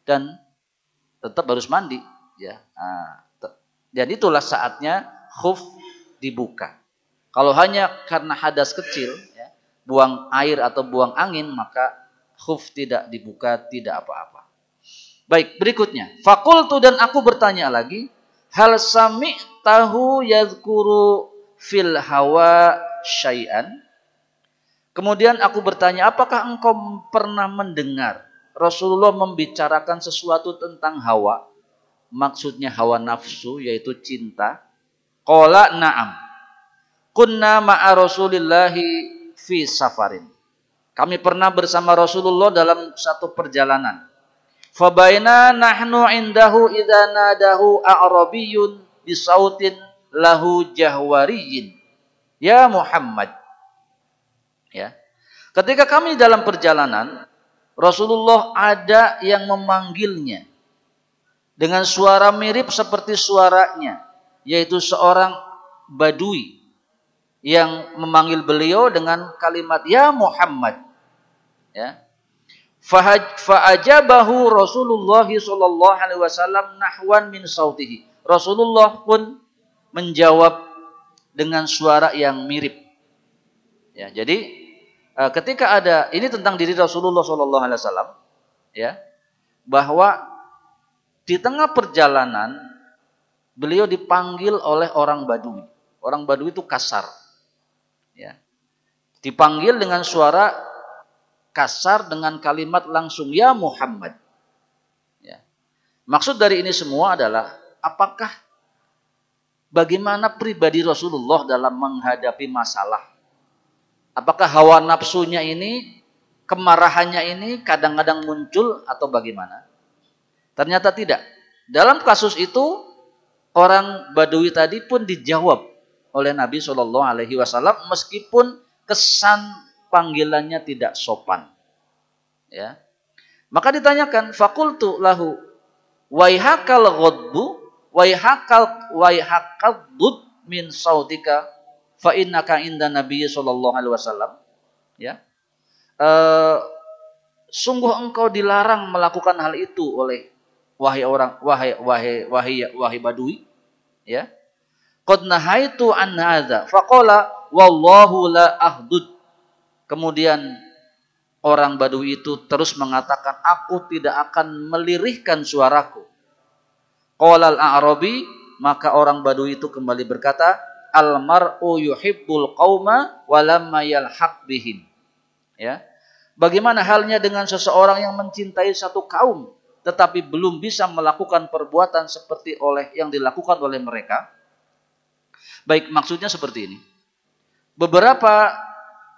dan tetap harus mandi. Ya, dan itulah saatnya khuf dibuka. Kalau hanya karena hadas kecil, ya, buang air atau buang angin, maka khuf tidak dibuka, tidak apa-apa. Baik, berikutnya. Fakultu, dan aku bertanya lagi, hal sami'tahu yadhkuru fil hawa syai'an. Kemudian aku bertanya, apakah engkau pernah mendengar Rasulullah membicarakan sesuatu tentang hawa? Maksudnya hawa nafsu, yaitu cinta. Qala na'am. Kunna ma'a Rasulillahi fi safarin. Kami pernah bersama Rasulullah dalam satu perjalanan. Fabaina nahnu indahu idza nadahu a'rabiyyun bisautin lahu jahwariyin. Ya Muhammad. Ya. Ketika kami dalam perjalanan, Rasulullah ada yang memanggilnya dengan suara mirip seperti suaranya, yaitu seorang badui yang memanggil beliau dengan kalimat ya Muhammad. Ya. Fa'ajabahu Rasulullah sallallahu alaihi wasallam nahwan min sautihi. Rasulullah pun menjawab dengan suara yang mirip. Ya, jadi ketika ada ini tentang diri Rasulullah sallallahu alaihi wasallam, ya, bahwa di tengah perjalanan beliau dipanggil oleh orang Badui. Orang Badui itu kasar. Ya. Dipanggil dengan suara kasar dengan kalimat langsung ya Muhammad. Ya. Maksud dari ini semua adalah apakah bagaimana pribadi Rasulullah dalam menghadapi masalah? Apakah hawa nafsunya ini, kemarahannya ini kadang-kadang muncul atau bagaimana? Ternyata tidak. Dalam kasus itu orang Badui tadi pun dijawab oleh Nabi Shallallahu Alaihi Wasallam meskipun kesan panggilannya tidak sopan. Ya. Maka ditanyakan, fakultu lahu waihakal ghadbu waihakal dud min sautika fa innaka inda Nabi sallallahu alaihi wasallam. Ya. Sungguh engkau dilarang melakukan hal itu oleh wahai Badui. Ya. Qad nahaitu an hadza faqala wallahu la ahdud. Kemudian orang Badui itu terus mengatakan, aku tidak akan melirihkan suaraku. Qala al-a'rabi, maka orang Badui itu kembali berkata, al-mar'u yuhibbul qauma walamma yalhaq bihim. Ya. Bagaimana halnya dengan seseorang yang mencintai satu kaum tetapi belum bisa melakukan perbuatan seperti yang dilakukan oleh mereka? Baik, maksudnya seperti ini. Beberapa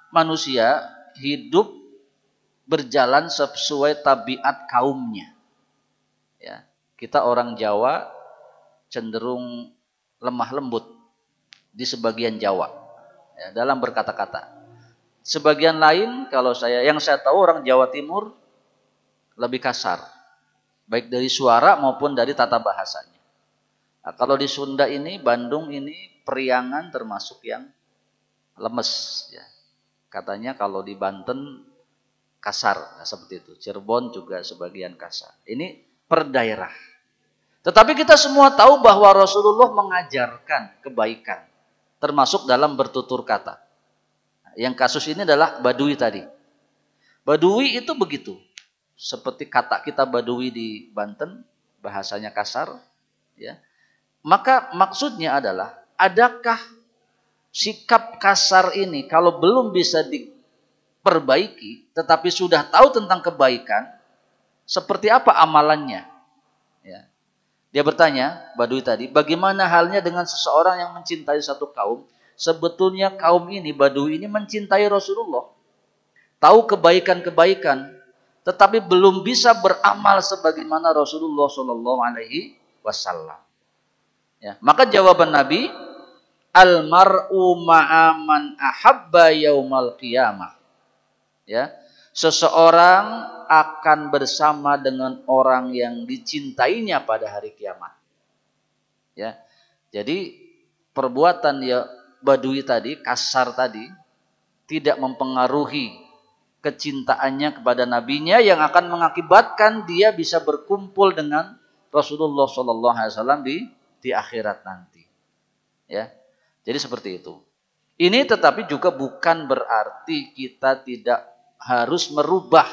manusia hidup berjalan sesuai tabiat kaumnya. Ya, kita orang Jawa cenderung lemah lembut di sebagian Jawa, ya, dalam berkata-kata. Sebagian lain, yang saya tahu orang Jawa Timur lebih kasar, baik dari suara maupun dari tata bahasanya. Nah, kalau di Sunda ini, Bandung ini, Priangan termasuk yang lemes. Ya. Katanya kalau di Banten kasar, nah, seperti itu. Cirebon juga sebagian kasar. Ini per daerah. Tetapi kita semua tahu bahwa Rasulullah mengajarkan kebaikan, termasuk dalam bertutur kata. Yang kasus ini adalah Badui tadi. Badui itu begitu. Seperti kata kita Badui di Banten, bahasanya kasar. Ya. Maka maksudnya adalah, adakah sikap kasar ini kalau belum bisa diperbaiki, tetapi sudah tahu tentang kebaikan, seperti apa amalannya? Ya. Dia bertanya, Badui tadi, bagaimana halnya dengan seseorang yang mencintai satu kaum? Sebetulnya kaum ini, Badui ini mencintai Rasulullah. Tahu kebaikan-kebaikan, tetapi belum bisa beramal sebagaimana Rasulullah Shallallahu Alaihi Wasallam. Ya. Maka jawaban Nabi, al-mar'u ma'aman ahabba yaumal qiyamah. Ya. Seseorang akan bersama dengan orang yang dicintainya pada hari kiamat. Ya. Jadi perbuatan Badui tadi, kasar tadi, tidak mempengaruhi kecintaannya kepada nabinya yang akan mengakibatkan dia bisa berkumpul dengan Rasulullah SAW di akhirat nanti. Ya. Jadi seperti itu. Ini tetapi juga bukan berarti kita tidak harus merubah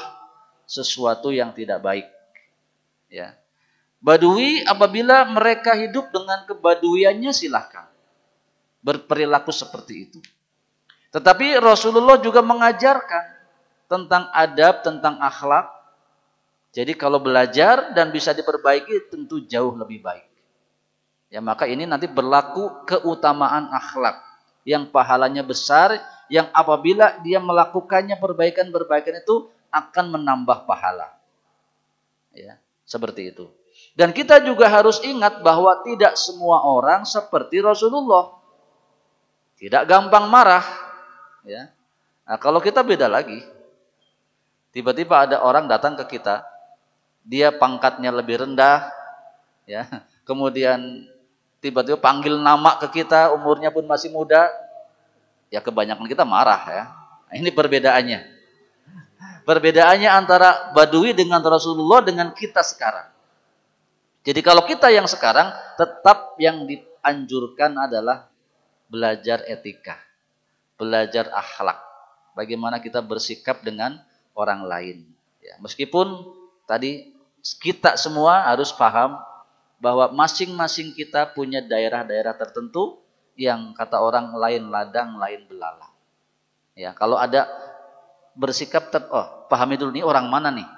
sesuatu yang tidak baik. Ya. Badui apabila mereka hidup dengan kebaduiannya silahkan berperilaku seperti itu. Tetapi Rasulullah juga mengajarkan tentang adab, tentang akhlak. Jadi kalau belajar dan bisa diperbaiki tentu jauh lebih baik. Ya, maka ini nanti berlaku keutamaan akhlak yang pahalanya besar, yang apabila dia melakukannya perbaikan-perbaikan itu akan menambah pahala. Ya, seperti itu. Dan kita juga harus ingat bahwa tidak semua orang seperti Rasulullah. Tidak gampang marah. Ya. Nah, kalau kita beda lagi. Tiba-tiba ada orang datang ke kita, dia pangkatnya lebih rendah, ya. Kemudian tiba-tiba panggil nama ke kita, umurnya pun masih muda, ya kebanyakan kita marah ya. Nah, ini perbedaannya. Perbedaannya antara Badui dengan Rasulullah dengan kita sekarang. Jadi kalau kita yang sekarang, tetap yang dianjurkan adalah belajar etika, belajar akhlak. Bagaimana kita bersikap dengan orang lain. Ya, meskipun tadi kita semua harus paham bahwa masing-masing kita punya daerah-daerah tertentu yang kata orang lain ladang, lain belalang. Ya, kalau ada bersikap, pahami dulu nih orang mana nih.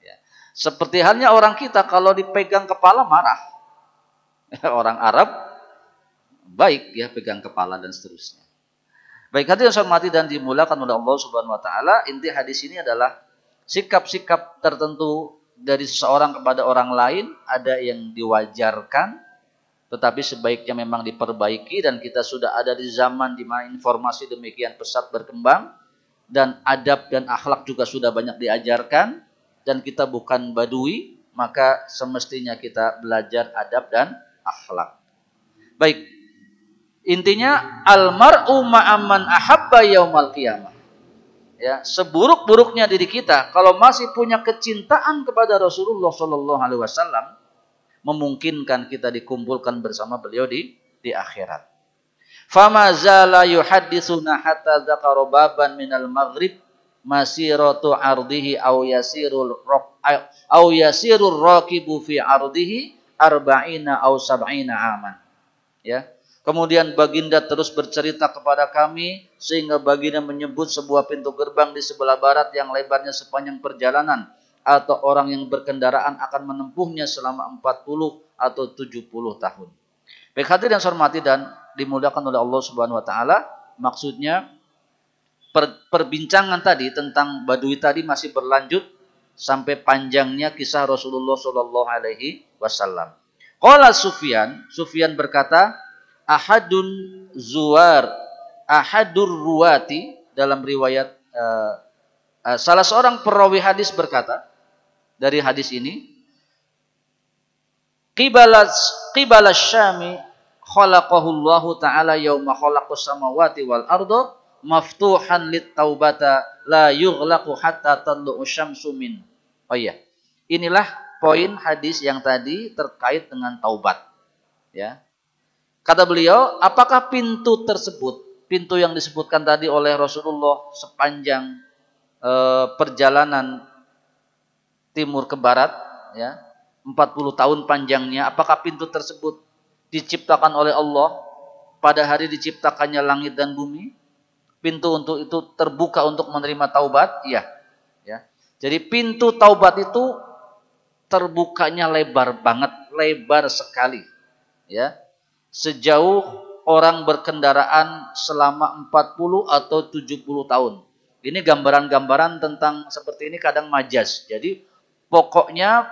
Ya. Seperti halnya orang kita kalau dipegang kepala marah. Orang Arab baik ya pegang kepala dan seterusnya. Baik, hadirin hormati dan dimulakan oleh Allah Subhanahu wa taala, inti hadis ini adalah sikap-sikap tertentu dari seseorang kepada orang lain ada yang diwajarkan, tetapi sebaiknya memang diperbaiki, dan kita sudah ada di zaman di mana informasi demikian pesat berkembang dan adab dan akhlak juga sudah banyak diajarkan, dan kita bukan badui, maka semestinya kita belajar adab dan akhlak. Baik. Intinya almar'u ma'amman ahabba yaumal qiyamah. Ya, seburuk-buruknya diri kita kalau masih punya kecintaan kepada Rasulullah sallallahu alaihi wasallam, memungkinkan kita dikumpulkan bersama beliau di akhirat. Fama zala yuhadditsuna hatta dzakara baban minal maghrib masiratu ardihi aw yasirur raqibu fi ardihi arba'ina aw sab'ina aman. Ya. Kemudian baginda terus bercerita kepada kami sehingga baginda menyebut sebuah pintu gerbang di sebelah barat yang lebarnya sepanjang perjalanan, atau orang yang berkendaraan akan menempuhnya selama 40 atau 70 tahun. Baik, hadirin yang saya hormati dan dimuliakan oleh Allah Subhanahu wa taala, maksudnya perbincangan tadi tentang Badui tadi masih berlanjut sampai panjangnya kisah Rasulullah sallallahu alaihi wasallam. Qala Sufyan berkata, ahadur ruwati, dalam riwayat salah seorang perawi hadis berkata dari hadis ini, qibala syami khalaqahu Allah taala yauma khalaqas samawati wal arda maftuhan lit taubata la yughlaqu hatta tadlu'u syamsu min. Oh iya, inilah poin hadis yang tadi terkait dengan taubat, ya. Kata beliau, apakah pintu tersebut, pintu yang disebutkan tadi oleh Rasulullah sepanjang perjalanan timur ke barat, ya, 40 tahun panjangnya, apakah pintu tersebut diciptakan oleh Allah pada hari diciptakannya langit dan bumi? Pintu untuk itu terbuka untuk menerima taubat? Iya. Ya. Jadi pintu taubat itu terbukanya lebar banget, lebar sekali. Ya. Sejauh orang berkendaraan selama 40 atau 70 tahun. Ini gambaran-gambaran tentang seperti ini kadang majas. Jadi pokoknya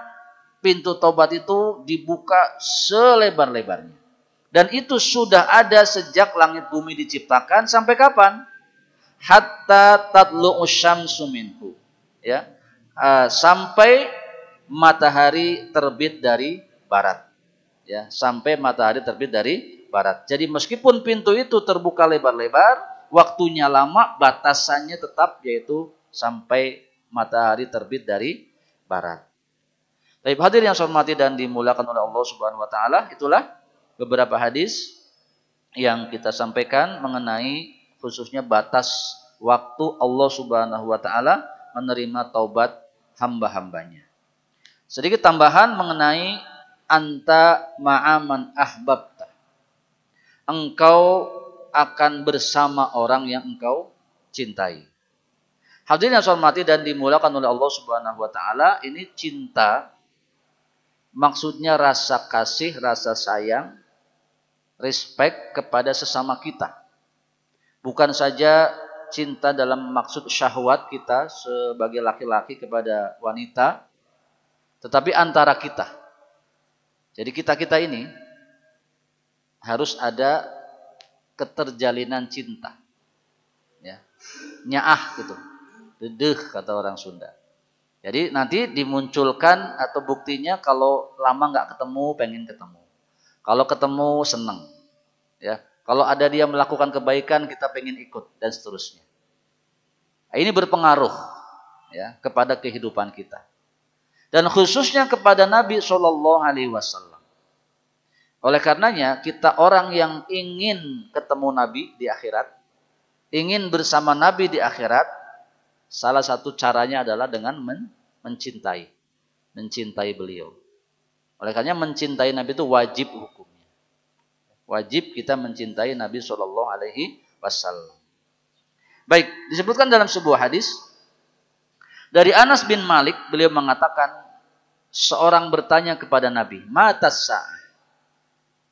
pintu taubat itu dibuka selebar-lebarnya. Dan itu sudah ada sejak langit bumi diciptakan sampai kapan? Hatta tatlu'u syamsu minhu. Ya. Sampai matahari terbit dari barat. Ya, sampai matahari terbit dari barat. Jadi meskipun pintu itu terbuka lebar-lebar, waktunya lama, batasannya tetap yaitu sampai matahari terbit dari barat. Baik, hadirin yang saya hormati dan dimuliakan oleh Allah Subhanahu wa taala, itulah beberapa hadis yang kita sampaikan mengenai khususnya batas waktu Allah Subhanahu wa taala menerima taubat hamba-hambanya. Sedikit tambahan mengenai anta ma'aman ahbabta. Engkau akan bersama orang yang engkau cintai. Hadirin yang saya hormati dan dimulakan oleh Allah Subhanahu wa taala, ini cinta maksudnya rasa kasih, rasa sayang, respect kepada sesama kita. Bukan saja cinta dalam maksud syahwat kita sebagai laki-laki kepada wanita, tetapi antara kita. Jadi kita-kita ini harus ada keterjalinan cinta. Ya. Nyaah gitu. Dedeh kata orang Sunda. Jadi nanti dimunculkan atau buktinya kalau lama nggak ketemu, pengen ketemu. Kalau ketemu senang. Ya. Kalau ada dia melakukan kebaikan, kita pengen ikut dan seterusnya. Ini berpengaruh ya kepada kehidupan kita. Dan khususnya kepada Nabi Shallallahu Alaihi Wasallam. Oleh karenanya kita orang yang ingin ketemu Nabi di akhirat, ingin bersama Nabi di akhirat, salah satu caranya adalah dengan mencintai beliau. Oleh karenanya mencintai Nabi itu wajib hukumnya. Wajib kita mencintai Nabi Shallallahu Alaihi Wasallam. Baik, disebutkan dalam sebuah hadis dari Anas bin Malik, beliau mengatakan seorang bertanya kepada Nabi, matas sa'ah,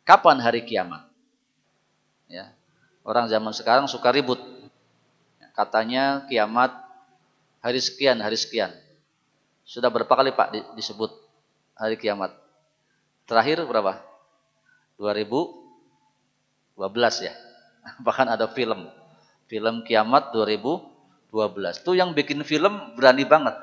kapan hari kiamat? Ya, orang zaman sekarang suka ribut. Katanya kiamat hari sekian, hari sekian. Sudah berapa kali Pak disebut hari kiamat? Terakhir berapa? 2012 ya. Bahkan ada film kiamat 2012. Itu yang bikin film berani banget.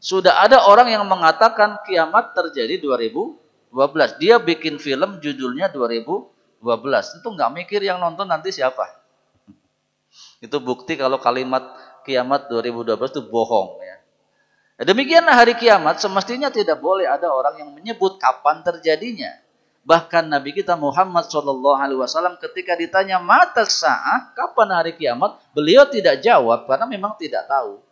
Sudah ada orang yang mengatakan kiamat terjadi 2012. Dia bikin film judulnya 2012. Itu nggak mikir yang nonton nanti siapa. Itu bukti kalau kalimat kiamat 2012 itu bohong ya. Demikianlah hari kiamat semestinya tidak boleh ada orang yang menyebut kapan terjadinya. Bahkan Nabi kita Muhammad SAW ketika ditanya matas sa'ah, kapan hari kiamat, beliau tidak jawab karena memang tidak tahu.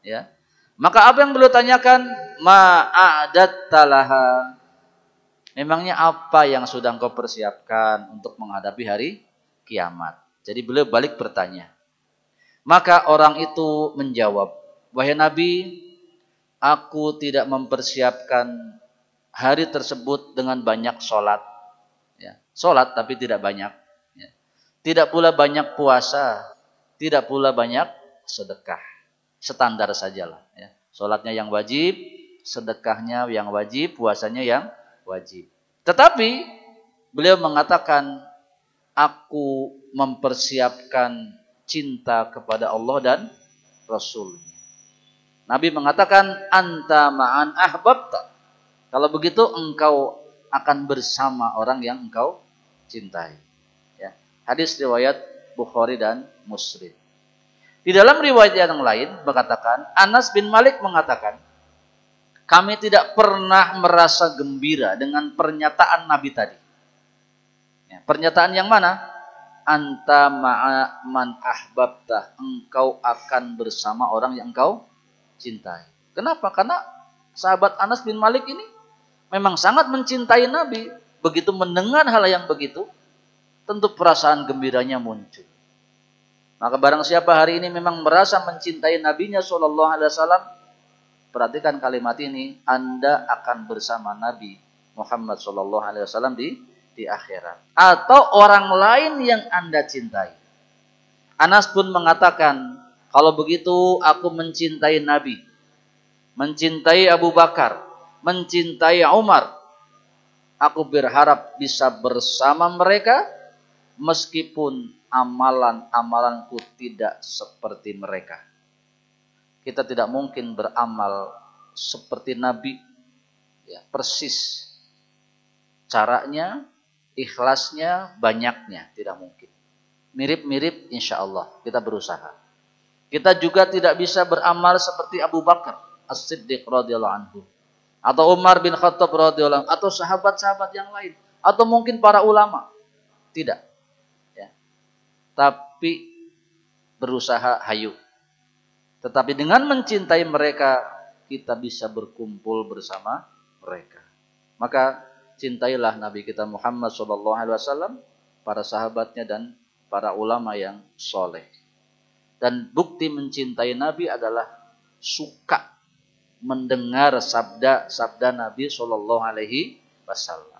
Ya. Maka apa yang beliau tanyakan? Ma'adat talaha. Memangnya apa yang sudah engkau persiapkan untuk menghadapi hari kiamat? Jadi beliau balik bertanya. Maka orang itu menjawab, wahai Nabi, aku tidak mempersiapkan hari tersebut dengan banyak sholat. Ya, sholat tapi tidak banyak. Ya. Tidak pula banyak puasa. Tidak pula banyak sedekah. Standar sajalah. Ya. Sholatnya yang wajib, sedekahnya yang wajib, puasanya yang wajib. Tetapi beliau mengatakan, aku mempersiapkan cinta kepada Allah dan Rasul. Nabi mengatakan, anta ma'an ahbabta. Kalau begitu engkau akan bersama orang yang engkau cintai. Ya. Hadis riwayat Bukhari dan Muslim. Di dalam riwayat yang lain mengatakan, Anas bin Malik mengatakan, kami tidak pernah merasa gembira dengan pernyataan Nabi tadi. Ya, pernyataan yang mana? Anta ma'aman ahbabta. Engkau akan bersama orang yang engkau cintai. Kenapa? Karena sahabat Anas bin Malik ini memang sangat mencintai Nabi. Begitu mendengar hal yang begitu, tentu perasaan gembiranya muncul. Maka barang siapa hari ini memang merasa mencintai Nabinya SAW, perhatikan kalimat ini, Anda akan bersama Nabi Muhammad SAW di akhirat. Atau orang lain yang Anda cintai. Anas pun mengatakan, kalau begitu aku mencintai Nabi, mencintai Abu Bakar, mencintai Umar. Aku berharap bisa bersama mereka meskipun amalan-amalanku tidak seperti mereka. Kita tidak mungkin beramal seperti Nabi, ya, persis. Caranya, ikhlasnya, banyaknya, tidak mungkin. Mirip-mirip insya Allah, kita berusaha. Kita juga tidak bisa beramal seperti Abu Bakar As-Siddiq radhiyallahu anhu, atau Umar bin Khattab radhiyallahu anhu, atau sahabat-sahabat yang lain, atau mungkin para ulama. Tidak. Ya. Tapi berusaha hayu. Tetapi dengan mencintai mereka, kita bisa berkumpul bersama mereka. Maka cintailah Nabi kita Muhammad SAW, para sahabatnya dan para ulama yang soleh. Dan bukti mencintai Nabi adalah suka mendengar sabda-sabda Nabi SAW.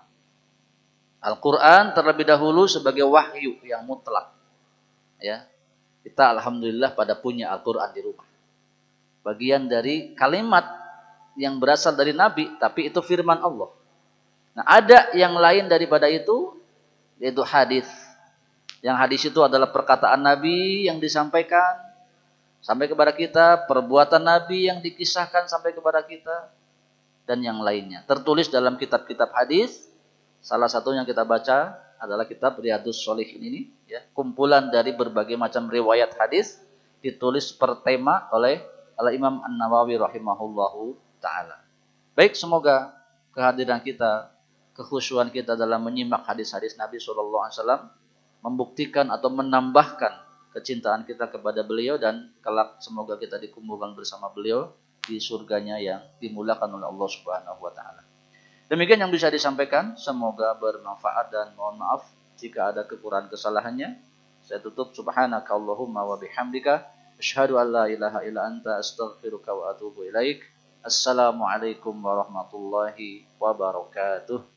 Al-Quran terlebih dahulu sebagai wahyu yang mutlak. Ya, kita alhamdulillah pada punya Al-Quran di rumah. Bagian dari kalimat yang berasal dari Nabi, tapi itu firman Allah. Nah, ada yang lain daripada itu, yaitu hadis. Yang hadis itu adalah perkataan Nabi yang disampaikan sampai kepada kita, perbuatan Nabi yang dikisahkan sampai kepada kita, dan yang lainnya. Tertulis dalam kitab-kitab hadis. Salah satu yang kita baca adalah kitab Riyadhus Shalihin ini, ya, kumpulan dari berbagai macam riwayat hadis ditulis per tema oleh Al-Imam An-Nawawi rahimahullahu taala. Baik, semoga kehadiran kita, kekhusyuan kita dalam menyimak hadis-hadis Nabi SAW membuktikan atau menambahkan kecintaan kita kepada beliau, dan kelak semoga kita dikumpulkan bersama beliau di surganya yang dimulakan oleh Allah Subhanahu wa taala. Demikian yang bisa disampaikan, semoga bermanfaat dan mohon maaf jika ada kekurangan kesalahannya. Saya tutup, subhanaka Allahumma wa bihamdika asyhadu an la ilaha illa anta astaghfiruka wa atubu ilaik. Assalamualaikum warahmatullahi wabarakatuh.